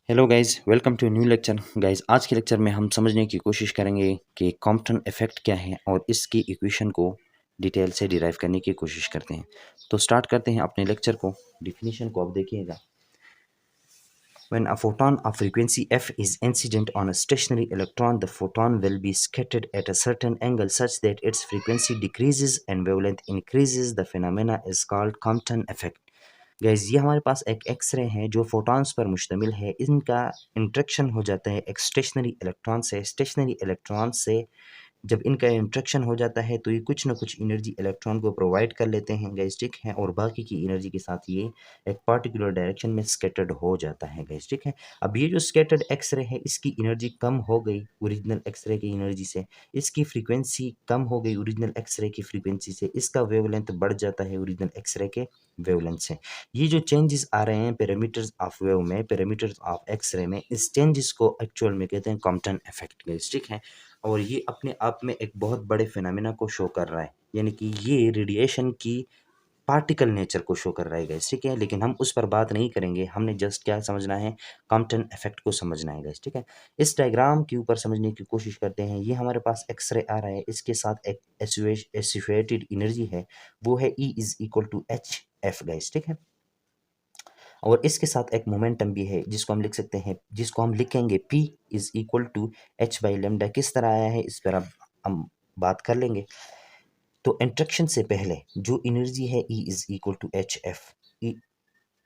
Hello guys, welcome to new lecture. Guys, आज के lecture में हम समझने की कोशिश करेंगे कि कॉम्पटन इफेक्ट क्या है और इसकी इक्वेशन को डिटेल से डिराइव करने की कोशिश करते हैं। तो स्टार्ट करते हैं अपने लेक्चर को। डिफिनीशन को आप देखिएगा। When a photon of frequency f is incident on a stationary electron, the photon will be scattered at a certain angle such that its frequency decreases and wavelength increases. The phenomena is called Compton effect. Gas, ये हमारे पास एक x ray है जो photons per मुश्तमिल है। इनका interaction हो जाता है एक स्टेशनरी इलेक्ट्रॉन से। स्टेशनरी इलेक्ट्रॉन से जब इनका इंट्रैक्शन हो जाता है तो ये कुछ ना कुछ एनर्जी इलेक्ट्रॉन को प्रोवाइड कर लेते हैं गैस, ठीक है, और बाकी की एनर्जी के साथ ये एक पार्टिकुलर डायरेक्शन में स्कैटर्ड हो जाता है गैस, ठीक है। अब ये जो स्कैटर्ड एक्सरे है इसकी एनर्जी कम हो गई ओरिजिनल एक्सरे की एनर्जी से, इसकी फ्रीक्वेंसी कम हो गई ओरिजिनल एक्सरे की फ्रीक्वेंसी से, इसका वेवलेंथ बढ़ जाता है ओरिजिनल एक्सरे के वेवलेंथ से। ये जो चेंजेस आ रहे हैं पैरामीटर्स ऑफ वेव में, पैरामीटर्स ऑफ एक्सरे में, इस चेंजेस को एक्चुअल में कहते हैं कॉम्पटन इफेक्ट गैस, ठीक है। और ये अपने आप में एक बहुत बड़े फिनोमेना को शो कर रहा है, यानी कि ये रेडिएशन की पार्टिकल नेचर को शो कर रहा है गैस, ठीक है। लेकिन हम उस पर बात नहीं करेंगे, हमने जस्ट क्या समझना है, कॉम्पटन इफेक्ट को समझना है गैस, ठीक है। इस डायग्राम के ऊपर समझने की कोशिश करते हैं। ये हमारे पास एक्सरे आ रहा है, इसके साथ एक एसोसिएटेड एनर्जी है, वो है E is equal to H F guys, ठीक है। और इसके साथ एक मोमेंटम भी है जिसको हम लिख सकते हैं, जिसको हम लिखेंगे P is equal to H by lambda. किस तरह आया है इस पर अब हम बात कर लेंगे। तो इंट्रैक्शन से पहले जो एनर्जी है E is equal to H F,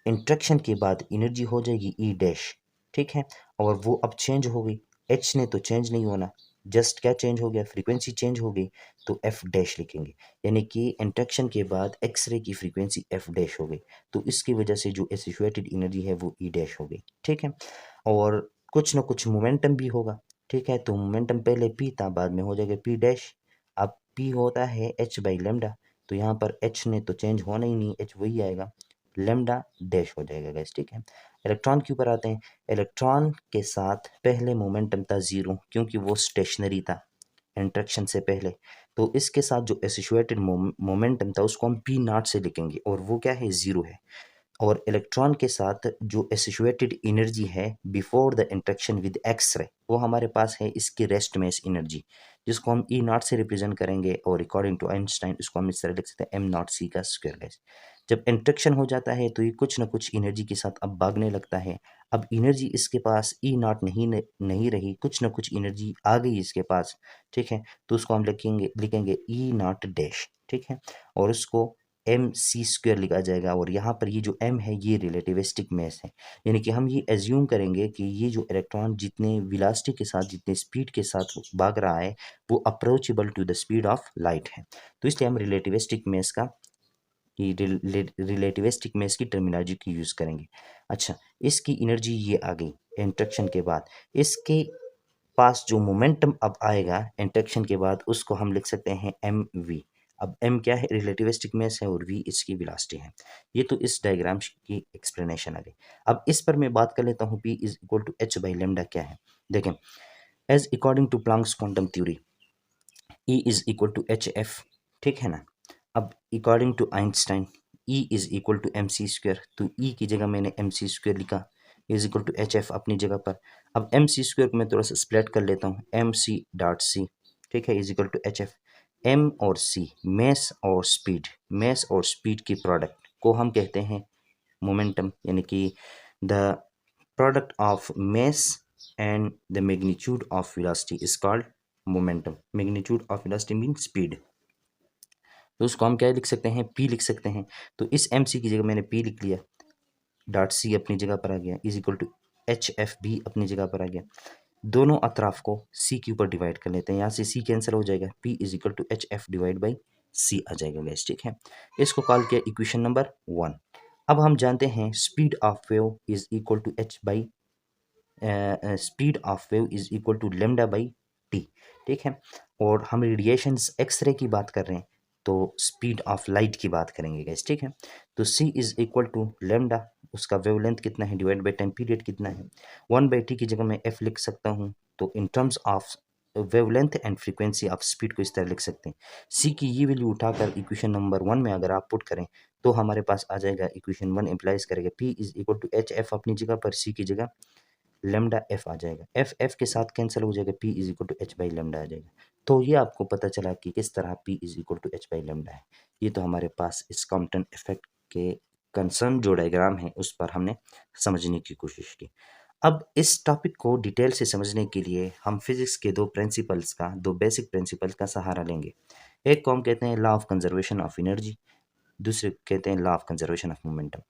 interaction के बाद एनर्जी हो जाएगी E डैश, ठीक है। और वो अब चेंज हो गई, H ने तो चेंज नहीं होना, जस्ट क्या चेंज हो गया, फ्रीक्वेंसी चेंज हो गई, तो एफ डैश लिखेंगे। यानी कि इंट्रैक्शन के बाद एक्सरे की फ्रीक्वेंसी एफ डैश हो गई, तो इसकी वजह से जो एसोसिएटेड एनर्जी है वो ई डैश हो गई, ठीक है। और कुछ ना कुछ मोमेंटम भी होगा, ठीक है। तो मोमेंटम पहले पी था, बाद में हो जाएगा पी डैश। अब पी होता है एच बाई लेमडा, तो यहाँ पर एच ने तो चेंज होना ही नहीं, एच वही आएगा, लेमडा डैश हो जाएगा गैस, ठीक है। इलेक्ट्रॉन के ऊपर आते हैं। इलेक्ट्रॉन के साथ पहले मोमेंटम था जीरो, क्योंकि वो स्टेशनरी था इंट्रैक्शन से पहले। तो इसके साथ जो एसोसिएटेड मोमेंटम था उसको हम पी नॉट से लिखेंगे, और वो क्या है, जीरो है। और इलेक्ट्रॉन के साथ जो एसोसिएटेड एनर्जी है before the interaction with X ray, वो हमारे पास है इसकी रेस्ट मेस एनर्जी, जिसको हम ई नॉट से रिप्रेजेंट करेंगे, और अकॉर्डिंग टू आइंस्टाइन इसको हम इस तरह लिख सकते हैं एम नॉट सी का स्क्वायर गैस। जब इंट्रैक्शन हो जाता है तो ये कुछ ना कुछ एनर्जी के साथ अब भागने लगता है। अब एनर्जी इसके पास ई नॉट नहीं रही, कुछ ना कुछ एनर्जी आ गई इसके पास, ठीक है। तो उसको हम लिखेंगे ई नॉट डैश, ठीक है। और उसको एम सी स्क्वायर लिखा जाएगा, और यहाँ पर ये जो एम है ये रिलेटिविस्टिक मास है। यानी कि हम ये एज्यूम करेंगे कि ये जो इलेक्ट्रॉन जितने वेलोसिटी के साथ, जितने स्पीड के साथ भाग रहा है, वो approachable to the speed of light है। तो इसलिए हम रिलेटिविस्टिक मास का रिलेटिविस्टिक मास की टर्मिनोलॉजी की यूज़ करेंगे। अच्छा, इसकी एनर्जी ये आ गई इंट्रैक्शन के बाद। इसके पास जो मोमेंटम अब आएगा इंट्रैक्शन के बाद, उसको हम लिख सकते हैं एम वी। अब एम क्या है, रिलेटिविस्टिक मास है, और वी इसकी वेलोसिटी है। ये तो इस डायग्राम की एक्सप्लेनेशन आ गई। अब इस पर मैं बात कर लेता हूँ, P is equal to H by lambda क्या है। देखें, as according to Planck's quantum theory, E is equal to H F, ठीक है ना। अब according to Einstein, E is equal to M C square, तो ई की जगह मैंने एम सी स्क्वायर लिखा, is equal to H F अपनी जगह पर। अब एम सी स्क्वायर को मैं थोड़ा सा स्प्लिट कर लेता हूँ, एम सी डॉट सी, ठीक है, is equal to H F. M और सी, मैस और स्पीड, मैस और स्पीड की प्रोडक्ट को हम कहते हैं मोमेंटम, यानी कि the product of mass and the magnitude of velocity is called momentum. Magnitude of velocity mean speed, तो उसको हम क्या लिख सकते हैं, पी लिख सकते हैं। तो इस एम सी की जगह मैंने पी लिख लिया, डॉट सी अपनी जगह पर आ गया, is equal to H F भी अपनी जगह पर आ गया। दोनों अतराफ को सी के ऊपर डिवाइड कर लेते हैं, यहाँ से सी कैंसिल हो जाएगा, P is equal to H F divide by C आ जाएगा गैस, ठीक है। इसको कॉल किया इक्वेशन नंबर 1। अब हम जानते हैं speed of wave is equal to H by, speed of wave is equal to lambda by T, ठीक है। और हम रेडिएशन एक्सरे की बात कर रहे हैं, तो स्पीड ऑफ लाइट की बात करेंगे गैस, ठीक है। तो सी इज इक्वल टू लेमडा, उसका वेवलेंथ कितना है, डिवाइड बाई टाइम पीरियड कितना है, 1/t की जगह मैं एफ लिख सकता हूँ। तो in terms of wavelength and frequency of speed को इस तरह लिख सकते हैं। सी की ये वैल्यू उठाकर इक्वेशन नंबर 1 में अगर आप पुट करें तो हमारे पास आ जाएगा, इक्वेशन 1 इम्प्लाइज करेगा P is equal to H F अपनी जगह पर, सी की जगह लेमडा एफ आ जाएगा, एफ एफ के साथ कैंसिल हो जाएगा, P is equal to H by lambda आ जाएगा। तो ये आपको पता चला कि किस तरह P is equal to H by lambda है। ये तो हमारे पास इस कॉम्पटन इफेक्ट के कंसर्न जो डायग्राम है उस पर हमने समझने की कोशिश की। अब इस टॉपिक को डिटेल से समझने के लिए हम फिजिक्स के दो बेसिक प्रिंसिपल्स का सहारा लेंगे। एक को हम कहते हैं law of conservation of energy, दूसरे को कहते हैं law of conservation of momentum.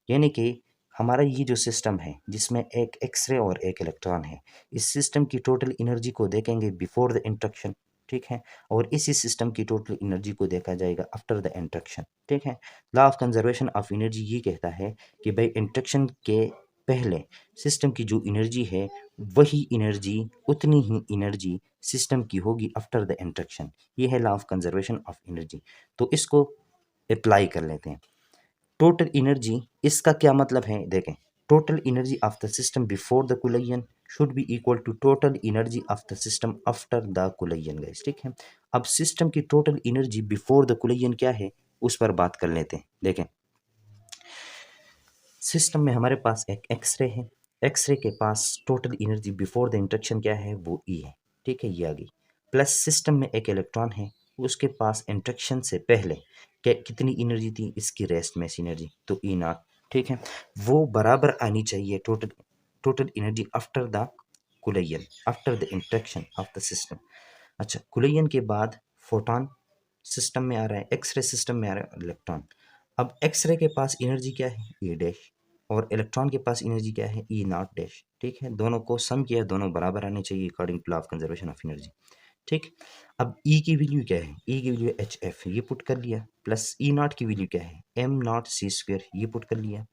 यानी कि हमारा ये जो सिस्टम है जिसमें एक एक्सरे और एक इलेक्ट्रॉन है, इस सिस्टम की टोटल एनर्जी को देखेंगे बिफोर द इंट्रक्शन, ठीक है, और इसी सिस्टम की टोटल एनर्जी को देखा जाएगा आफ्टर द इंट्रक्शन, ठीक है। Law of conservation of energy ये कहता है कि भाई इंट्रक्शन के पहले सिस्टम की जो एनर्जी है वही एनर्जी, उतनी ही एनर्जी सिस्टम की होगी आफ्टर द इंट्रक्शन। ये है law of conservation of energy. तो इसको अप्लाई कर लेते हैं। टोटल एनर्जी, इसका क्या मतलब है देखें, total energy of the system before the collision should be equal to total energy of the system after the collision guys, ठीक है। अब सिस्टम की total energy before the collision क्या है उस पर बात कर लेते हैं। देखें, सिस्टम में हमारे पास एक एक्सरे है, एक्सरे के पास टोटल एनर्जी बिफोर द इंट्रक्शन क्या है वो ई है, ठीक है, ये आ गई। प्लस सिस्टम में एक इलेक्ट्रॉन है, उसके पास इंट्रक्शन से पहले कितनी एनर्जी थी, इसकी रेस्ट मैस एनर्जी, तो ई नॉट, ठीक है। वो बराबर आनी चाहिए total total energy after the collision, after the interaction of the system. अच्छा, कोलिजन के बाद फोटॉन सिस्टम में आ रहा है, एक्सरे सिस्टम में आ रहा है इलेक्ट्रॉन। अब एक्सरे के पास एनर्जी क्या है, ई डैश, और इलेक्ट्रॉन के पास एनर्जी क्या है, ई नॉट डैश, ठीक है। दोनों को सम किया, दोनों बराबर आने चाहिए according to law of conservation of energy, ठीक। अब ई की वैल्यू क्या है, ई की वैल्यू एच एफ, ये पुट कर लिया, प्लस ई नॉट की वैल्यू क्या है, एम नॉट सी स्क्वायर, ये पुट कर लिया,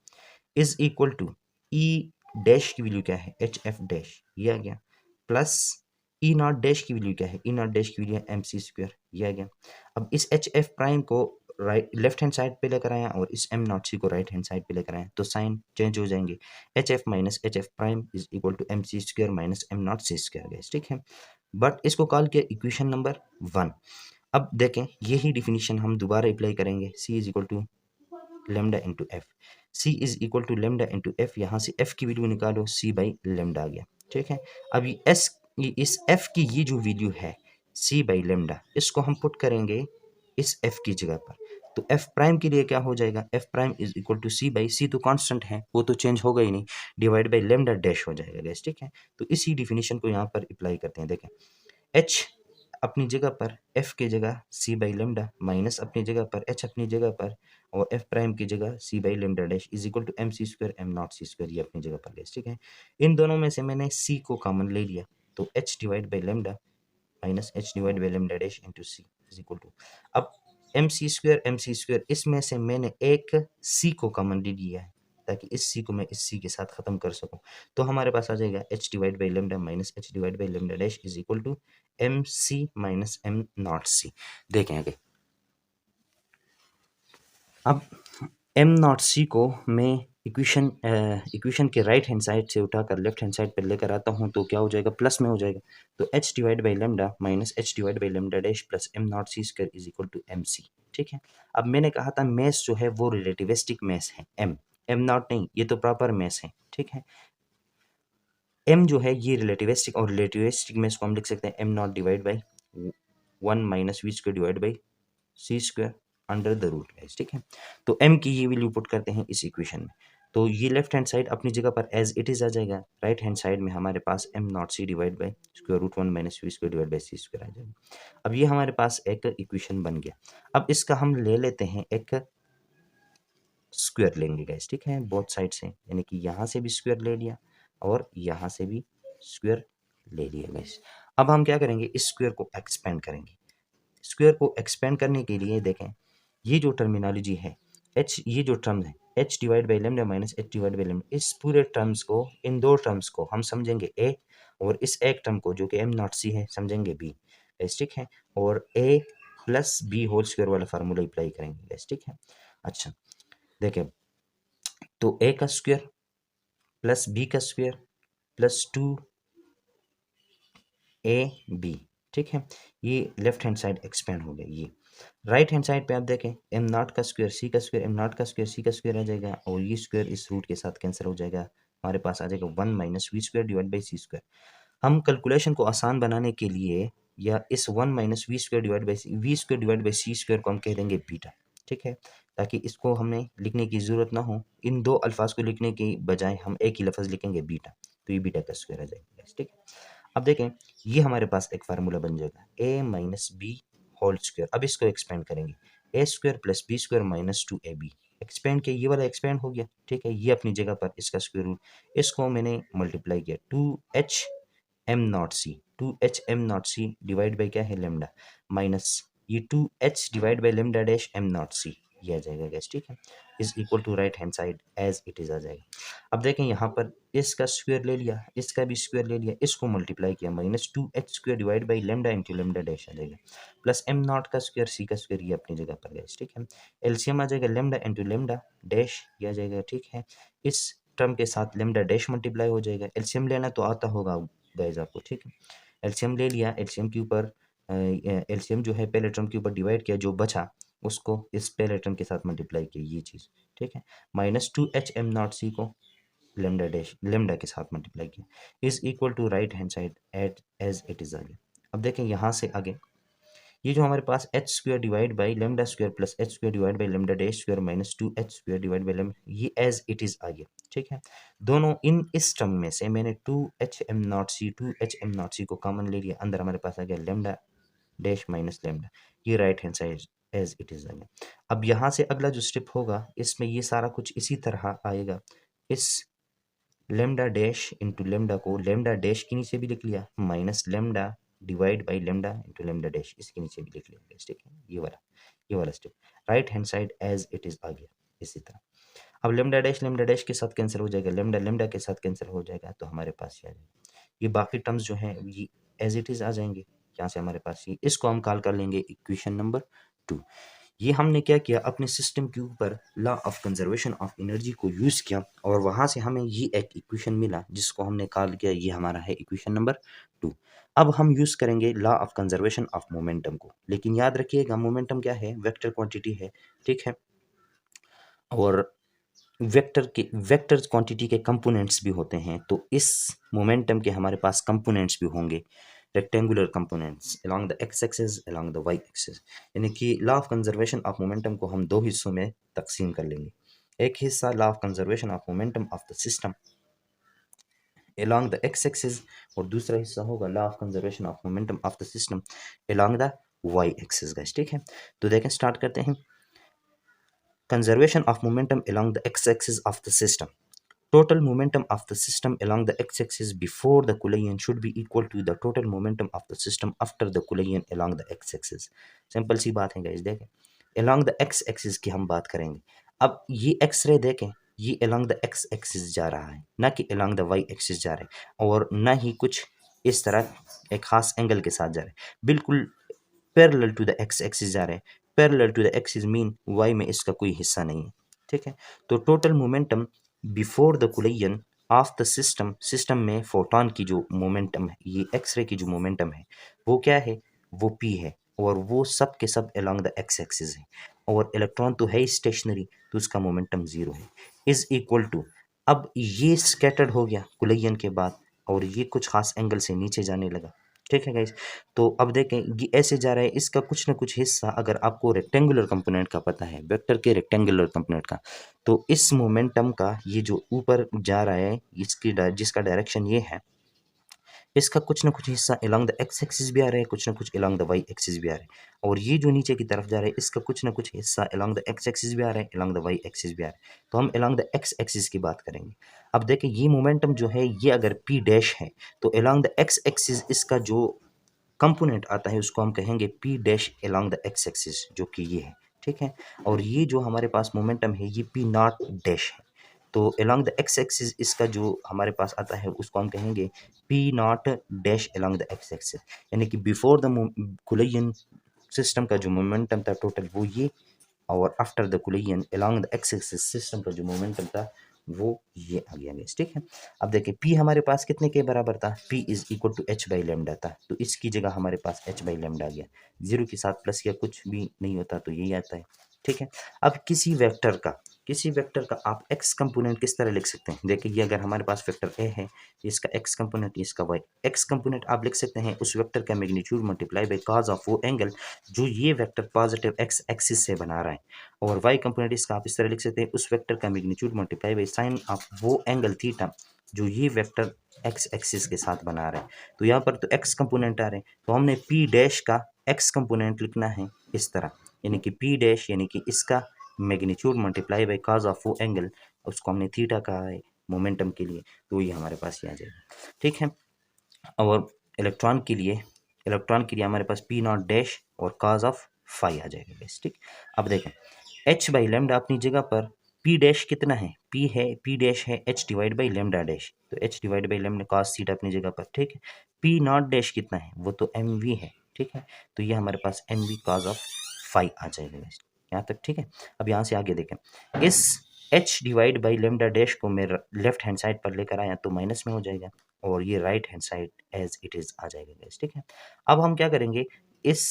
is equal to E dash की वैल्यू क्या है, एच एफ डैश, ये आ गया, प्लस ई नॉट डैश की वैल्यू क्या है, ई नॉट डैश की वैल्यू है एम सी स्क्वायर, ये आ गया। अब इस एच एफ प्राइम को राइट लेफ्ट हैंड साइड पे लेकर आया और इस एम नॉट सी को राइट हैंड साइड पे लेकर आया, तो साइन चेंज हो जाएंगे, H F minus H F prime is equal to M C square minus M naught C square guys, ठीक है। बट इसको कॉल किया इक्वेशन नंबर 1। अब देखें यही डिफिनीशन हम दोबारा अप्लाई करेंगे, C is equal to lambda into F, C is equal to lambda into F, यहाँ से एफ की वैल्यू निकालो, सी बाई लेमडा आ गया, ठीक है। अब ये एस, इस एफ की ये जो वैल्यू है सी बाई लेमडा, इसको हम पुट करेंगे इस एफ की जगह पर, तो एफ प्राइम के लिए क्या हो जाएगा, F prime is equal to C by, C तो कांस्टेंट है वो तो चेंज होगा ही नहीं, डिवाइड बाई लेमडा डैश हो जाएगा गैस, ठीक है। तो इसी डिफिनीशन को यहाँ पर अप्लाई करते हैं। देखें, एच अपनी जगह पर, एफ की जगह सी बाई लेमडा, माइनस अपनी जगह पर, एच अपनी जगह पर, और एफ प्राइम की जगह C by lambda dash is equal to M C square M naught C square, ये अपनी जगह पर गैस, ठीक है। इन दोनों में से मैंने सी को कॉमन ले लिया, तो H divide by lambda minus H divide by lambda dash into C is equal to, अब एम सी स्क्वायर, इसमें से मैंने एक सी को कॉमन ले लिया है ताकि इस सी को मैं इस सी के साथ खत्म कर सकूं, तो हमारे पास आ जाएगा H divide by lambda minus H divide by lambda dash is equal to M C minus M naught C. देखें आगे, अब एम नॉट सी को मैं इक्वेशन के राइट हैंड साइड से उठाकर लेफ्ट हैंड साइड पर लेकर आता हूँ तो क्या हो जाएगा, प्लस में हो जाएगा, तो H divide by lambda minus H divide by lambda dash plus M naught C square is equal to M C, ठीक है। अब मैंने कहा था मैस जो है वो रिलेटिविस्टिक मैस है, एम एम नॉट नहीं, ये तो प्रॉपर मैस है, ठीक है। एम जो है ये रिलेटिविस्टिक, और रिलेटिविस्टिक मैस को हम लिख सकते हैं M naught divide by 1 minus V square divide by C square under the root guys, ठीक है। तो m की ये वैल्यू पुट करते हैं इस इक्वेशन में, तो ये लेफ्ट हैंड साइड अपनी जगह पर एज इट इज आ जाएगा, राइट हैंड साइड में हमारे पास M naught C divide by square root 1 minus V square divide by C square आ जाएगा। अब ये हमारे पास एक इक्वेशन बन गया। अब इसका हम ले लेते हैं एक स्क्वायर लेंगे गाइस, ठीक है, बोथ साइड से, यानी कि यहाँ से भी स्क्वायर ले लिया और यहाँ से भी स्क्वायर ले लिया गाइस। अब हम क्या करेंगे, इस स्क्वायर को एक्सपेंड करेंगे। स्क्वायर को एक्सपेंड करने के लिए देखें, ये जो टर्मिनोलॉजी है एच, ये जो टर्म है H divide by lambda minus H divide by lambda, इस पूरे टर्म्स को, इन दो टर्म्स को हम समझेंगे ए, और इस एक टर्म को जो कि एम नॉट सी है समझेंगे बी, ठीक है, और ए प्लस बी होल स्क्वायर वाला फार्मूला अप्लाई करेंगे, ठीक है। अच्छा देखें, तो ए का स्क्वायर प्लस बी का स्क्वायर प्लस 2ab, ठीक है, ये लेफ्ट हैंड साइड एक्सपेंड हो गया। ये राइट हैंड साइड पे आप देखें, एम नॉट का स्क्वायर सी का स्क्वायर, एम नॉट का स्क्वायर सी का स्क्वायर आ जाएगा, और ये स्क्वायर इस रूट के साथ कैंसिल हो जाएगा, हमारे पास आ जाएगा 1 minus V square divide by C square. हम कैलकुलेशन को आसान बनाने के लिए या इस 1 minus V square divide by C square को हम कह देंगे बीटा, ठीक है, ताकि इसको हमें लिखने की ज़रूरत ना हो। इन दो अल्फाज को लिखने की बजाय हम एक ही लफ्ज़ लिखेंगे बीटा, तो ये बीटा का स्क्वायर आ जाएगा, ठीक है। अब देखें, ये हमारे पास एक फार्मूला बन जाएगा A minus B whole square. अब इसको एक्सपेंड करेंगे, A square plus B square minus 2ab। Expand किया, ये वाला एक्सपेंड हो गया, ठीक है, ये अपनी जगह पर इसका स्क्वायर रूट, इसको मैंने मल्टीप्लाई किया 2h M naught C, 2h m0c divide by क्या है लेमडा, माइनस ये 2h divide by lambda dash m naught C, ये आ जाएगा गैस, ठीक है, is equal to right hand side as it is आ जाएगा। अब देखें यहाँ पर इसका स्क्वायर ले लिया, इसका भी स्क्वायर ले लिया, इसको मल्टीप्लाई किया, minus 2h square divide by lambda into lambda dash आ जाएगा, प्लस m नॉट का स्क्वायर सी का स्क्वायर, ये अपनी जगह पर गैस, ठीक है। एलसीएम आ जाएगा लेमडा इंटू लेमडा डैश, ये आ जाएगा, ठीक है। इस टर्म के साथ लेमडा डैश मल्टीप्लाई हो जाएगा। एलसीएम लेना तो आता होगा गाइस आपको, ठीक है। एलसीएम ले लिया, एलसीएम के ऊपर एलसीएम जो है पहले टर्म के ऊपर डिवाइड किया, जो बचा उसको इस पहले टर्म के साथ मल्टीप्लाई किया, ये चीज़, ठीक है। माइनस 2h m0c को लेमडा डैश लेमडा के साथ मल्टीप्लाई किया, is equal to right hand side at as it is आ गया। अब देखें यहाँ से आगे, ये जो हमारे पास H square divide by lambda square plus H square divide by lambda dash square minus 2h square divide by lambda, ये एज इट इज आ गया, ठीक है। दोनों इन इस टर्म में से मैंने 2h m0c को कॉमन ले लिया, अंदर हमारे पास आ गया लेमडा डैश माइनस लेमडा, ये right hand side as it is आ गया। अब यहाँ से अगला जो स्टेप होगा, इसमें ये सारा कुछ इसी तरह आएगा, इस लेमडा डैश इंटू लेमडा को लेमडा डैश के नीचे भी लिख लिया, minus lambda divide by lambda into lambda dash इसके नीचे भी लिख लिया, ठीक है, ये वाला step right hand side as it is आ गया इसी तरह। अब लेमडा डैश के साथ कैंसिल हो जाएगा, लेमडा लेमडा के साथ कैंसिल हो जाएगा, तो हमारे पास ये आ जाएगा, ये बाकी टर्म्स जो हैं ये एज इट इज आ जाएंगे। यहाँ से हमारे पास ये, इसको हम कॉल कर लेंगे इक्वेशन नंबर 2। ये हमने क्या किया, अपने सिस्टम के ऊपर law of conservation of energy को यूज़ किया और वहाँ से हमें ये एक इक्वेशन मिला जिसको हमने कॉल किया, ये हमारा है इक्वेशन नंबर 2। अब हम यूज़ करेंगे law of conservation of momentum को, लेकिन याद रखिएगा मोमेंटम क्या है, वेक्टर क्वांटिटी है, ठीक है, और वेक्टर क्वांटिटी के कंपोनेंट्स भी होते हैं, तो इस मोमेंटम के हमारे पास कंपोनेंट्स भी होंगे, rectangular components along the X axis along the Y axis. यानी कि law of conservation of momentum को हम दो हिस्सों में तकसीम कर लेंगे, एक हिस्सा law of conservation of momentum of the system along the X axis और दूसरा हिस्सा होगा law of conservation of momentum of the system along the Y axis guys, ठीक है। तो देखें, स्टार्ट करते हैं। Conservation of momentum along the x-axis of the system. Total momentum of the system along the x-axis before the collision should be equal to the total momentum of the system after the collision along the x-axis. Simple सी बात है guys, देखें along the x-axis की हम बात करेंगे। अब ये एक्स-रे देखें, ये along the x-axis जा रहा है, ना कि along the y-axis जा रहा है, और ना ही कुछ इस तरह एक खास एंगल के साथ जा रहा है, बिल्कुल parallel to the X axis जा रहे हैं। Parallel to the axis mean Y में इसका कोई हिस्सा नहीं है, ठीक है। तो total momentum before the collision of the system में फोटोन की जो मोमेंटम है, ये एक्सरे की जो मोमेंटम है वो क्या है, वो पी है, और वो सब के सब अलोंग द एक्स एक्सिस है, और इलेक्ट्रॉन तो है ही स्टेशनरी, तो उसका मोमेंटम जीरो है, इज इक्वल टू, अब ये स्कैटर्ड हो गया कोलिजन के बाद और ये कुछ खास एंगल से नीचे जाने लगा, ठीक है गाइस। तो अब देखें ये ऐसे जा रहा है, इसका कुछ ना कुछ हिस्सा अगर आपको रेक्टेंगुलर कंपोनेंट का पता है, वेक्टर के रेक्टेंगुलर कंपोनेंट का, तो इस मोमेंटम का ये जो ऊपर जा रहा है जिसका डायरेक्शन ये है, इसका कुछ ना कुछ हिस्सा अलोंग द एक्स एक्सिस भी आ रहा है, कुछ ना कुछ अलोंग द वाई एक्सिस भी आ रहा है, और ये जो नीचे की तरफ जा रहा है इसका कुछ ना कुछ हिस्सा अलोंग द एक्स एक्सिस भी आ रहा है, अलोंग द वाई एक्सिस भी आ रहा है। तो हम अलोंग द एक्स एक्सिस की बात करेंगे। अब देखें ये मोमेंटम जो है ये अगर पी डैश है, तो अलोंग द एक्स एक्सिस इसका जो कंपोनेंट आता है उसको हम कहेंगे P dash along the X axis, जो कि ये है, ठीक है। और ये जो हमारे पास मोमेंटम है ये पी नॉट डैश है, तो अलोंग द एक्स एक्सिस इसका जो हमारे पास आता है उसको हम कहेंगे P naught dash along the X axis, यानी कि बिफोर द कोलिजन सिस्टम का जो मोमेंटम था टोटल वो ये, और after the collision along the X axis system का जो मोमेंटम था वो ये आ गया गाइस, ठीक है। अब देखिए पी हमारे पास कितने के बराबर था, P is equal to H by lambda था, तो इसकी जगह हमारे पास एच बाई लेमडा आ गया, जीरो के साथ प्लस या कुछ भी नहीं होता तो यही आता है, ठीक है। अब किसी वेक्टर का आप एक्स कंपोनेंट किस तरह लिख सकते हैं? देखिए ये अगर हमारे पास वेक्टर ए है, इसका एक्स कंपोनेंट, इसका वाई। एक्स कंपोनेंट आप लिख सकते हैं उस वेक्टर का magnitude multiply by cos of वो एंगल जो ये वेक्टर पॉजिटिव एक्स एक्सिस से बना रहा है, और वाई कंपोनेंट इसका आप इस तरह लिख सकते हैं उस वेक्टर का magnitude multiply by sine of वो एंगल थीटा जो ये वेक्टर एक्स एक्सिस के साथ बना रहा है। तो यहाँ पर तो एक्स कंपोनेंट आ रहे हैं, तो हमने पी डैश का एक्स कंपोनेंट लिखना है इस तरह, यानी कि पी डैश यानी कि इसका magnitude multiply by cos of वो एंगल, उसको हमने थीटा कहा है मोमेंटम के लिए, तो ये हमारे पास ये आ जाएगा। ठीक है। और इलेक्ट्रॉन के लिए हमारे पास पी नॉट डैश और कॉस ऑफ फाई आ जाएगा बस। ठीक। अब देखें एच बाई लेमडा अपनी जगह पर, पी डैश कितना है, पी डैश है H divide by lambda dash, तो H divide by lambda cos theta अपनी जगह पर। ठीक है। पी नॉट डैश कितना है, वो तो एम वी है। ठीक है। तो ये हमारे पास M V cos of phi आ जाएगा बस यहाँ तक। ठीक है। अब यहाँ से आगे देखें, इस H divide by lambda dash को मैं लेफ्ट हैंड साइड पर लेकर आया तो माइनस में हो जाएगा, और ये right hand side as it is आ जाएगा गाइस। ठीक है। अब हम क्या करेंगे, इस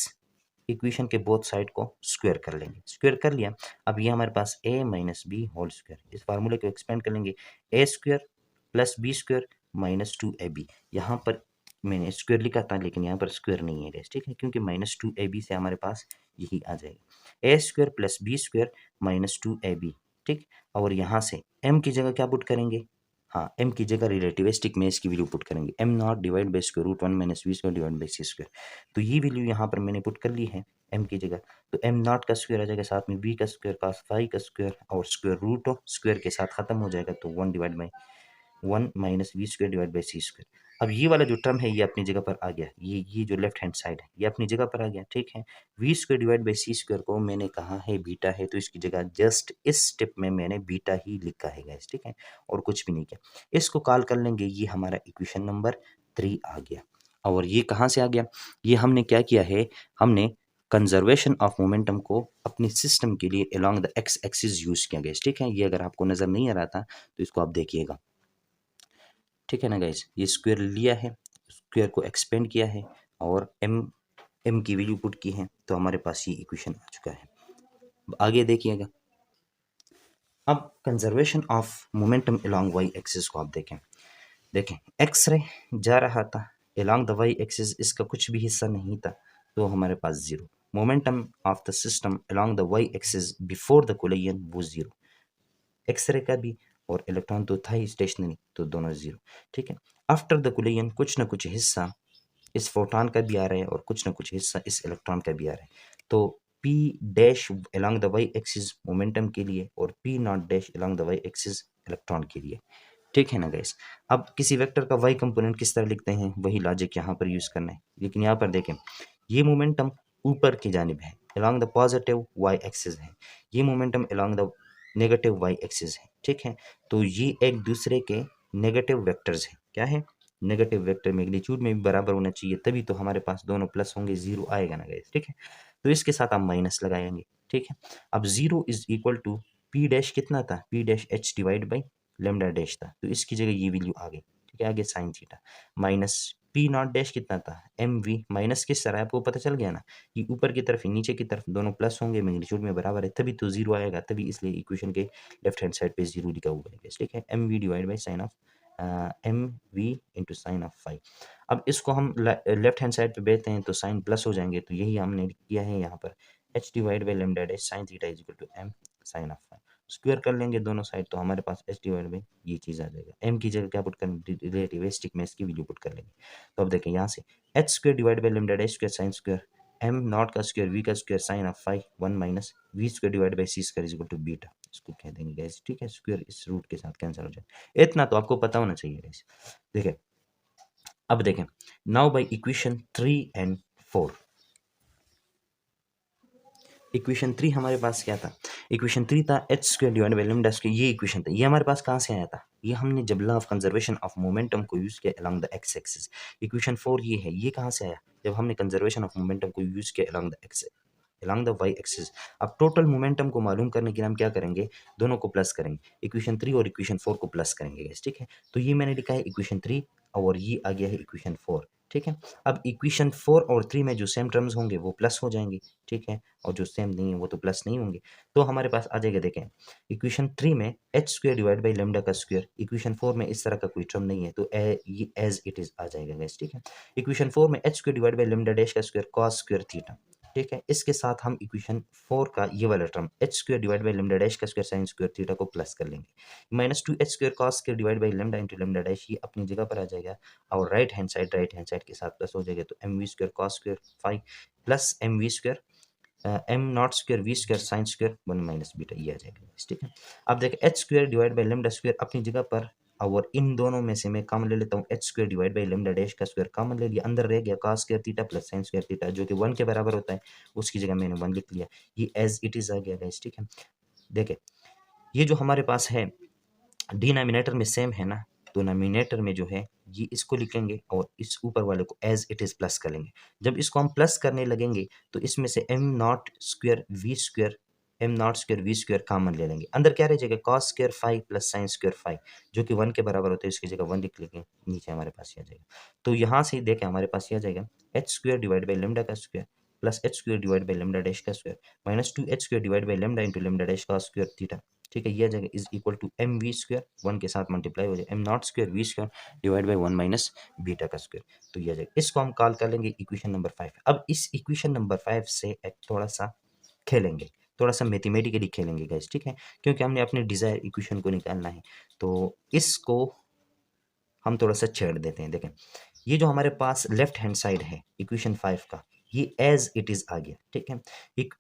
इक्वेशन के बोथ साइड को स्क्वायर कर लेंगे। स्क्वायर कर लिया, अब ये हमारे पास a minus B whole square, इस फार्मूले को एक्सपेंड कर लेंगे, a square plus B square minus 2ab। यहाँ पर मैंने स्क्वायर लिखा था लेकिन यहाँ पर स्क्वायर नहीं है गाइस। ठीक है। क्योंकि माइनस 2ab से हमारे पास यही आ जाएगा, a square plus B square minus 2ab। ठीक। और यहाँ से m की जगह क्या पुट करेंगे, हाँ m की जगह रिलेटिविस्टिक में इसकी वैल्यू पुट करेंगे, M naught divide by square root 1 minus V square divide by C square. तो ये वैल्यू यहाँ पर मैंने पुट कर ली है m की जगह, तो m नॉट का स्क्वायर आ जाएगा, साथ में v का स्क्वायर कॉस फाई का स्क्वायर और स्क्वायर रूट ऑफ स्क्वायर के साथ खत्म हो जाएगा, तो 1 divide by 1 minus V square divide by C square. अब ये वाला जो टर्म है ये अपनी जगह पर आ गया, ये जो लेफ्ट हैंड साइड है ये अपनी जगह पर आ गया। ठीक है। V square divide by C square को मैंने कहा है बीटा है, तो इसकी जगह जस्ट इस स्टेप में मैंने बीटा ही लिखा है गाइस। ठीक है। और कुछ भी नहीं किया, इसको कॉल कर लेंगे, ये हमारा इक्वेशन नंबर 3 आ गया। और ये कहाँ से आ गया, ये हमने क्या किया है, हमने कंजर्वेशन ऑफ मोमेंटम को अपने सिस्टम के लिए along the X axis use किया गया। ठीक है। ये अगर आपको नजर नहीं आ रहा था तो इसको आप देखिएगा। ठीक है ना गाइज, ये स्क्वायर लिया है, स्क्वायर को एक्सपेंड किया है और एम की वैल्यू पुट की है, तो हमारे पास ये इक्वेशन आ चुका है। अब आगे देखिएगा, अब conservation of momentum along Y axis को आप देखें एक्स रे जा रहा था अलोंग द वाई एक्सिस, इसका कुछ भी हिस्सा नहीं था, तो हमारे पास zero. Momentum of the system along the Y axis before the collision वो जीरो, एक्सरे का भी और इलेक्ट्रॉन तो था ही स्टेशनरी, तो दोनों जीरो। ठीक है। आफ्टर द कोलिजन कुछ ना कुछ हिस्सा इस फोटॉन का भी आ रहा है और कुछ ना कुछ हिस्सा इस इलेक्ट्रॉन का भी आ रहा है, तो P dash along the Y axis momentum के लिए और P naught dash along the Y axis electron के लिए। ठीक है ना गाइस। अब किसी वेक्टर का वाई कंपोनेंट किस तरह लिखते हैं, वही लॉजिक यहाँ पर यूज करना है, लेकिन यहाँ पर देखें ये मोमेंटम ऊपर की जानिब है along the positive Y axis है, ये momentum along the negative Y axis है। ठीक है। तो ये एक दूसरे के नेगेटिव वेक्टर्स हैं, क्या है, नेगेटिव वेक्टर मैग्नीट्यूड में भी बराबर होना चाहिए, तभी तो हमारे पास दोनों प्लस होंगे, जीरो आएगा ना गाइस। ठीक है। तो इसके साथ हम माइनस लगाएंगे। ठीक है। अब zero is equal to P dash कितना था, P dash H divide by lambda dash था, तो इसकी जगह ये वैल्यू आ गई। ठीक है। आगे sine theta minus P naught dash कितना था, एम वी माइनस किस तरह आपको पता चल गया ना, ये ऊपर की तरफ नीचे की तरफ दोनों प्लस होंगे, मैग्नीट्यूड में बराबर है, तभी तो जीरो आएगा, तभी इसलिए इक्वेशन के लेफ्ट हैंड साइड पे जीरो लिखा हुआ है। ठीक है। M V divide by sine of M V into sine of five. अब इसको हम लेफ्ट हैंड साइड पे भेजते हैं तो साइन प्लस हो जाएंगे, तो यही हमने किया है यहाँ पर, H divide by lambda dash sine theta is equal to M sine of five. Square कर लेंगे दोनों साइड, तो हमारे पास एच डिवाइड बाई ये चीज़ आ जाएगा, एम की जगह क्या पुट करेंगे, रिलेटिविस्टिक में इसकी वैल्यू पुट कर लेंगे। तो अब देखें यहाँ से H square divide by lambda dash square sine square M naught का स्क्वायर वी का square sine of five 1 minus V square divide by C square is equal to beta, इसको कह देंगे गाइस। ठीक है। स्क्वायर इस रूट के साथ कैंसिल हो जाए, इतना तो आपको पता होना चाहिए गाइस। देखें अब देखें now by equation 3 and 4, equation 3 हमारे पास क्या था, इक्वेशन 3 था H square divide by lambda square, ये इक्वेशन था, ये हमारे पास कहाँ से आया था, ये हमने जब law of conservation of momentum को यूज किया along the X axis. Equation 4 ये है, ये कहाँ से आया, जब हमने कंजर्वेशन ऑफ मोमेंटम को यूज किया along the x along the y axis. अब टोटल मोमेंटम को मालूम करने के लिए हम क्या करेंगे, दोनों को प्लस करेंगे, इक्वेशन 3 और इक्वेशन 4 को प्लस करेंगे गाइस। ठीक है। तो ये मैंने लिखा है इक्वेशन 3 और ये आ गया है इक्वेशन 4, ठीक है। अब इक्वेशन 4 और 3 में जो सेम टर्म्स होंगे वो प्लस हो जाएंगे, ठीक है, और जो सेम नहीं है वो तो प्लस नहीं होंगे। तो हमारे पास आ जाएगा, देखें इक्वेशन 3 में H square divide by lambda का स्क्वायर, इक्वेशन 4 में इस तरह का कोई टर्म नहीं है तो ये एज इट इज आ जाएगा गाइस, ठीक है। इक्वेशन 4 में H square divide by lambda dash का स्क्वायर कॉस स्क्वायर थीटा, ठीक है, इसके साथ हम इक्वेशन 4 का ये वाला term H square divide by lambda dash का स्क्वायर साइन स्क्वायर थीटा को प्लस कर लेंगे। Minus 2 H square cos square divide by lambda into lambda dash, ये अपनी जगह पर आ जाएगा और राइट हैंड साइड के साथ प्लस हो जाएगा, तो M V square cos square five plus M V square M naught square V square sine square 1 minus beta, ये आ जाएगा, ठीक है। अब देखें H square divide by lambda square अपनी जगह पर, और इन दोनों में से मैं कॉमन ले लेता हूँ, H square divide by lambda dash का स्क्वायर कॉमन ले लिया, अंदर रह गया cos square theta plus sine square theta जो कि 1 के बराबर होता है, उसकी जगह मैंने 1 लिख लिया, ये एज इट इज आ गया गाइस, ठीक है। देखें ये जो हमारे पास है डिनोमिनेटर में सेम है ना, तो नोमिनेटर में जो है ये इसको लिखेंगे और इस ऊपर वाले को एज इट इज प्लस कर लेंगे। जब इसको हम प्लस करने लगेंगे तो इसमें से M naught square V square common ले लेंगे, अंदर क्या रह जाएगा cos square 5 plus sine square 5 जो कि 1 के बराबर होता है, इसकी जगह 1 लिख लेंगे, नीचे हमारे पास ये आ जाएगा। तो यहाँ से देखें हमारे पास ये आ जाएगा H square divide by lambda का square plus H square divide by lambda dash का square minus 2 H square divide by lambda into lambda dash का स्क्वायर थीटा, ठीक है, ये आ जाएगा is equal to M V square 1 के साथ मल्टीप्लाई हो जाए M naught square V square divide by 1 minus beta का स्क्वायर, तो ये आ जाएगा। इसको हम कॉल कर लेंगे इक्वेशन नंबर 5। अब इस इक्वेशन नंबर 5 से एक थोड़ा सा खेलेंगे, थोड़ा सा मैथमेटिकली खेलेंगे गाइस, ठीक है, क्योंकि हमने अपने डिजायर इक्वेशन को निकालना है, तो इसको हम थोड़ा सा छेड़ देते हैं। देखें ये जो हमारे पास लेफ्ट हैंड साइड है इक्वेशन 5 का, ये एज इट इज आ गया, ठीक है। एक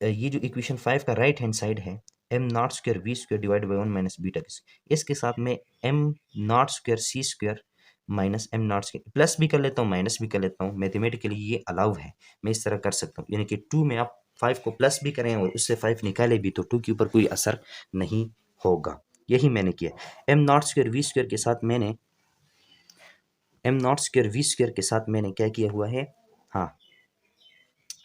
ये जो इक्वेशन 5 का राइट हैंड साइड है M naught square V square divide by 1 minus beta, इसके साथ में M naught square C square minus M naught square plus भी कर लेता हूँ माइनस भी कर लेता हूँ, मैथमेटिकली ये अलाउ है, मैं इस तरह कर सकता हूँ, यानी कि 2 में आप 5 को प्लस भी करें और उससे 5 निकाले भी तो 2 के ऊपर कोई असर नहीं होगा, यही मैंने किया। M naught square V square के साथ मैंने क्या किया हुआ है, हाँ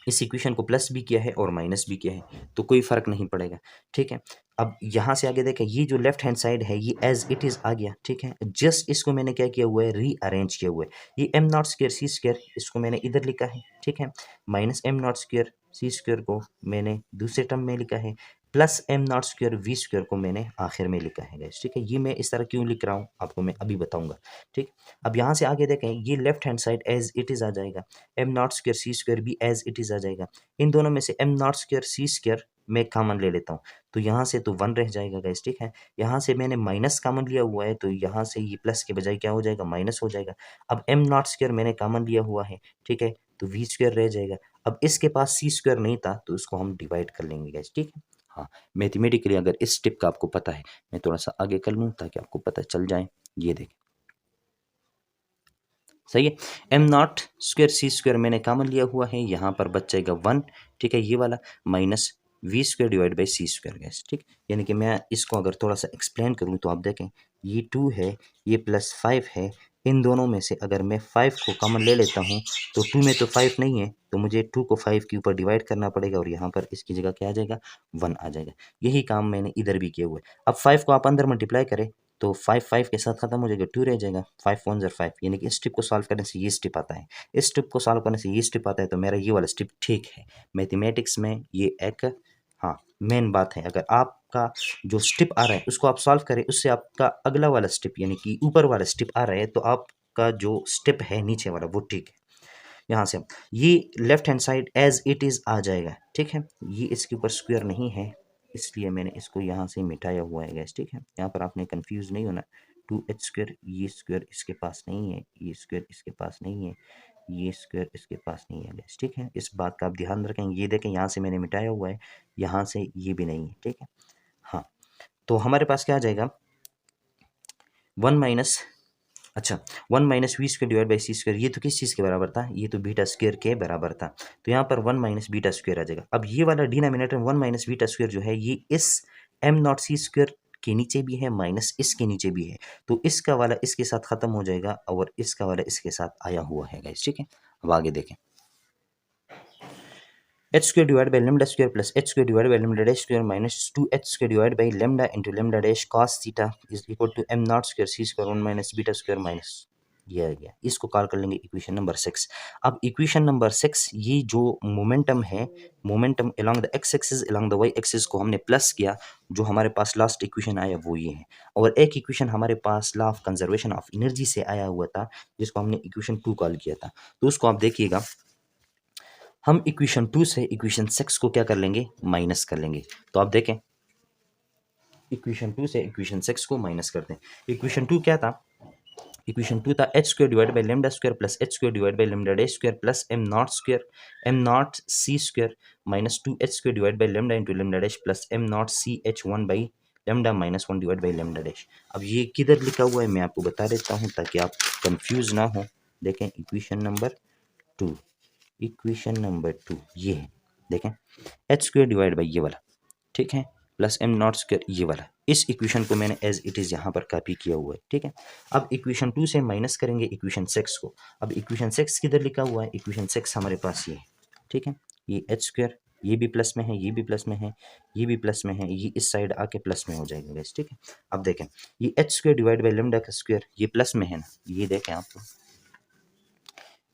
इस इक्वेशन को प्लस भी किया है और माइनस भी किया है, तो कोई फर्क नहीं पड़ेगा, ठीक है। अब यहाँ से आगे देखें ये जो लेफ्ट हैंड साइड है ये एज इट इज आ गया, ठीक है, जस्ट इसको मैंने क्या किया हुआ है रीअरेंज किया हुआ है, ये M naught square C square इसको मैंने इधर लिखा है, ठीक है, minus M naught square C square को मैंने दूसरे टर्म में लिखा है, plus M naught square V square को मैंने आखिर में लिखा है गाइस, ठीक है। ये मैं इस तरह क्यों लिख रहा हूँ आपको मैं अभी बताऊंगा, ठीक। अब यहाँ से आगे देखें ये left hand side as it is आ जाएगा, M naught square C square भी एज इट इज आ जाएगा, इन दोनों में से M naught square C square मैं कॉमन ले लेता हूँ, तो यहाँ से तो 1 रह जाएगा गाइस, ठीक है। यहाँ से मैंने माइनस कॉमन लिया हुआ है तो यहाँ से ये प्लस के बजाय क्या हो जाएगा माइनस हो जाएगा। अब एम नॉट स्क्वायर मैंने कॉमन लिया हुआ है, ठीक है, तो वी स्क्वायर रह जाएगा। अब इसके पास सी स्क्वायर नहीं था तो उसको हम डिवाइड कर लेंगे गाइस, ठीक है। हाँ मैथमेटिकली अगर इस स्टेप का आपको पता है, मैं थोड़ा सा आगे कर लूँ ताकि आपको पता चल जाए, ये देखें सही है, M naught square C square मैंने कॉमन लिया हुआ है, यहाँ पर बच जाएगा 1, ठीक है, ये वाला minus V square divide by C square guys, ठीक, यानी कि मैं इसको अगर थोड़ा सा एक्सप्लेन करूँ तो आप देखें ये 2 है ये प्लस 5 है, इन दोनों में से अगर मैं 5 को कॉमन ले लेता हूँ तो 2 में तो 5 नहीं है, तो मुझे 2 को 5 के ऊपर डिवाइड करना पड़ेगा और यहाँ पर इसकी जगह क्या आ जाएगा 1 आ जाएगा। यही काम मैंने इधर भी किया हुआ है। अब 5 को आप अंदर मल्टीप्लाई करें तो 5 5 के साथ खत्म हो जाएगा, 2 रह जाएगा, 5 1 5, यानी कि इस स्टेप को सॉल्व करने से ये स्टेप आता है, इस स्टेप को सॉल्व करने से ये स्टेप आता है, तो मेरा ये वाला स्टेप ठीक है। मैथमेटिक्स में ये एक हाँ मेन बात है, अगर आपका जो स्टेप आ रहा है उसको आप सॉल्व करें, उससे आपका अगला वाला स्टेप यानी कि ऊपर वाला स्टेप आ रहा है तो आपका जो स्टेप है नीचे वाला वो ठीक है। यहाँ से ये left hand side as it is आ जाएगा, ठीक है, ये इसके ऊपर स्क्वायर नहीं है इसलिए मैंने इसको यहाँ से मिटाया हुआ है गैस, ठीक है, यहाँ पर आपने कंफ्यूज नहीं होना। 2h स्क्वायर ये स्क्वायर इसके पास नहीं है, ये स्क्वायर इसके पास नहीं है, ये स्क्वायर इसके पास नहीं है गैस, ठीक है, इस बात का आप ध्यान रखें। ये देखें यहाँ से मैंने मिटाया हुआ है, यहाँ से ये भी नहीं है, ठीक है। हाँ तो हमारे पास क्या आ जाएगा 1 माइनस अच्छा 1 minus V square divide by C square, ये तो किस चीज़ के बराबर था, ये तो बीटा स्क्वायर के बराबर था, तो यहाँ पर 1 माइनस बीटा स्क्वायर आ जाएगा। अब ये वाला डिनोमिनेटर 1 माइनस बीटा स्क्वायर जो है ये इस एम नॉट सी स्क्वायर के नीचे भी है माइनस इसके नीचे भी है, तो इसका वाला इसके साथ खत्म हो जाएगा और इसका वाला इसके साथ आया हुआ है गाइस, ठीक है। अब आगे देखें H square divide by lambda square plus H square divide by lambda dash square minus 2h square divide by lambda into lambda dash cos theta is equal to M naught square C square 1 minus beta square minus ये आ गया, इसको call कर लेंगे equation number 6। अब equation number 6 ये जो momentum है, momentum along the X axis along the Y axis को हमने प्लस किया, जो हमारे पास लास्ट इक्वेशन आया वो ये है। और एक इक्वेशन हमारे पास law of conservation of energy से आया हुआ था, जिसको हमने इक्वेशन 2 कॉल किया था। तो उसको आप देखिएगा, हम इक्वेशन 2 से इक्वेशन 6 को क्या कर लेंगे, माइनस कर लेंगे। तो आप देखें, इक्वेशन 2 से इक्वेशन 6 को माइनस करते हैं। इक्वेशन 2 क्या था, इक्वेशन 2 था H square divide by lambda square plus H square divide by lambda dash square plus M naught C square minus 2 H square divide by lambda into lambda dash plus M naught C H 1 by lambda minus 1 divide by lambda dash. अब ये किधर लिखा हुआ है मैं आपको बता देता हूँ ताकि आप कंफ्यूज ना हो। देखें इक्वेशन नंबर 2, इक्वेशन नंबर 2 ये है, देखें एच स्क्वायर डिवाइड बाई ये वाला, ठीक है, प्लस एम नॉट स्क्वायर ये वाला। इस इक्वेशन को मैंने एज इट इज़ यहाँ पर कॉपी किया हुआ है, ठीक है। अब इक्वेशन 2 से माइनस करेंगे इक्वेशन 6 को। अब इक्वेशन 6 किधर लिखा हुआ है, इक्वेशन 6 हमारे पास ये है, ठीक है। ये एच स्क्वायर, ये भी प्लस में है, ये भी प्लस में है, ये भी प्लस में है, ये इस साइड आके प्लस में हो जाएगा गाइस, ठीक है। अब देखें ये H square divide by lambda का स्क्वायर, ये प्लस में है ना, ये देखें आप,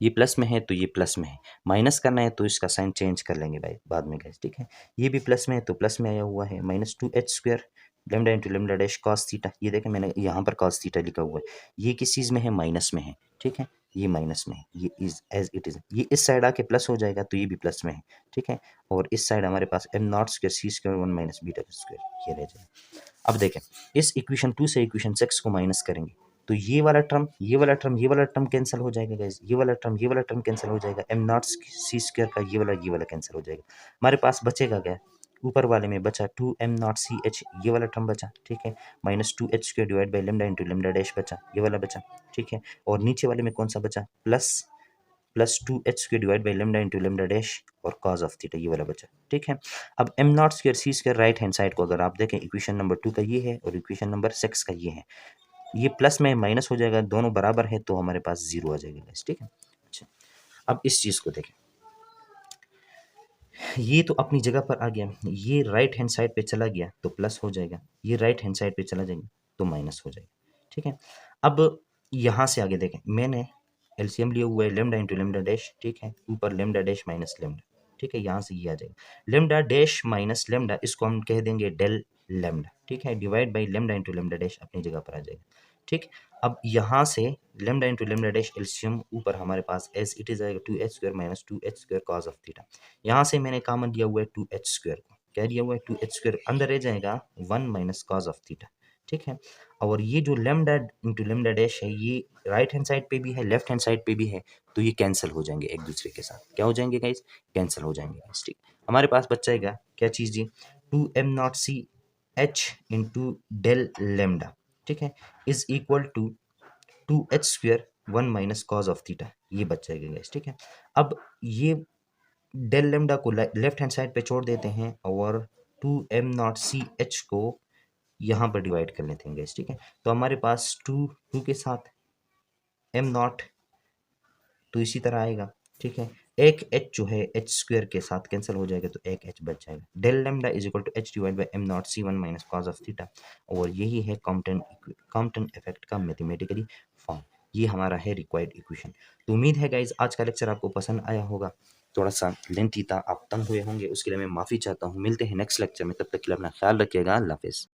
ये प्लस में है तो ये प्लस में है, माइनस करना है तो इसका साइन चेंज कर लेंगे भाई बाद में गाइस, ठीक है। ये भी प्लस में है तो प्लस में आया हुआ है, minus 2 H square lambda into lambda dash cos theta. ये देखें मैंने यहाँ पर कॉस थीटा लिखा हुआ है, ये किस चीज़ में है, माइनस में है, ठीक है। ये माइनस में है, ये इज एज इट इज़, ये इस साइड आके प्लस हो जाएगा तो ये भी प्लस में है, ठीक है। और इस साइड हमारे पास M naught square C square 1 minus beta square ये रह जाएगा। अब देखें इस इक्वेशन 2 से इक्वेशन 6 को माइनस करेंगे तो ये वाला टर्म, ये वाला टर्म, ये वाला टर्म कैंसिल हो जाएगा गाइस, ये वाला टर्म, ये वाला टर्म कैंसिल हो जाएगा, एम नॉट सी स्क्वायर का ये वाला कैंसिल हो जाएगा। हमारे पास बचेगा क्या, ऊपर वाले में बचा 2 एम नॉट सी एच, ये वाला टर्म बचा, ठीक है, minus 2 H square divide by lambda into lambda dash बचा, ये वाला बचा, ठीक है। और नीचे वाले में कौन सा बचा, plus 2 H square divide by lambda into lambda dash और कॉज ऑफ थीटा, ये वाला बचा, ठीक है। अब M naught square C square right hand side को अगर आप देखें, इक्वेशन नंबर 2 का ये है और इक्वेशन नंबर 6 का ये है, ये प्लस में माइनस हो जाएगा, दोनों बराबर है तो हमारे पास जीरो आ जाएगा गाइस, ठीक है। अच्छा अब इस चीज़ को देखें, ये तो अपनी जगह पर आ गया, ये राइट हैंड साइड पे चला गया तो प्लस हो जाएगा, ये राइट हैंड साइड पे चला जाएगा तो माइनस हो जाएगा, ठीक है। अब यहाँ से आगे देखें, मैंने एलसीएम लिया हुआ है लेमडा इंटू लेमडा डैश, ठीक है, ऊपर लेमडा डैश माइनस लेमडा, ठीक है, यहाँ से ये आ जाएगा लेमडा डैश माइनस लेमडा, इसको हम कह देंगे डेल लेमडा, ठीक है, divide by lambda into lambda dash अपनी जगह पर आ जाएगा, ठीक। अब यहाँ से lambda into lambda dash LCM ऊपर हमारे पास एज इट इज आएगा 2 H square minus 2 H square cos of theta. यहाँ से मैंने कॉमन लिया हुआ है 2 एच स्क्वायर को, क्या लिया हुआ है 2 एच स्क्वायर, अंदर रह जाएगा 1 माइनस कॉस ऑफ थीटा, ठीक है। और ये जो लेमडा इंटू लेमडा डैश है ये राइट हैंड साइड पे भी है लेफ्ट हैंड साइड पे भी है, तो ये कैंसिल हो जाएंगे एक दूसरे के साथ, क्या हो जाएंगे गाइस, कैंसिल हो जाएंगे गाइस, ठीक। हमारे पास बच जाएगा क्या चीज़ जी, 2m0 ch into del lambda, ठीक है, is equal to 2 H square 1 minus cos of theta, ये बच जाएगा गाइस, ठीक है। अब ये डेल लेमडा को लेफ्ट हैंड साइड पे छोड़ देते हैं और 2m0 ch को यहाँ पर डिवाइड कर लेते हैं गाइस, ठीक है। तो हमारे पास 2 के साथ एम नॉट तो इसी तरह आएगा, ठीक है। एक एच जो है एच स्क्वायर के साथ कैंसिल हो जाएगा तो एक एच बच जाएगा, del lambda is equal to H divide by M naught C 1 minus cos of theta. और यही है कॉम्पटन इफेक्ट का मैथमेटिकली फॉर्म, ये हमारा है रिक्वायर्ड इक्वेशन। तो उम्मीद है गाइज आज का लेक्चर आपको पसंद आया होगा, थोड़ा सा लेंथी था, आप तंग हुए होंगे उसके लिए मैं माफ़ी चाहता हूँ। मिलते हैं नेक्स्ट लेक्चर में, तब तक के लिए अपना ख्याल रखिएगा, अल्लाह हाफिज़।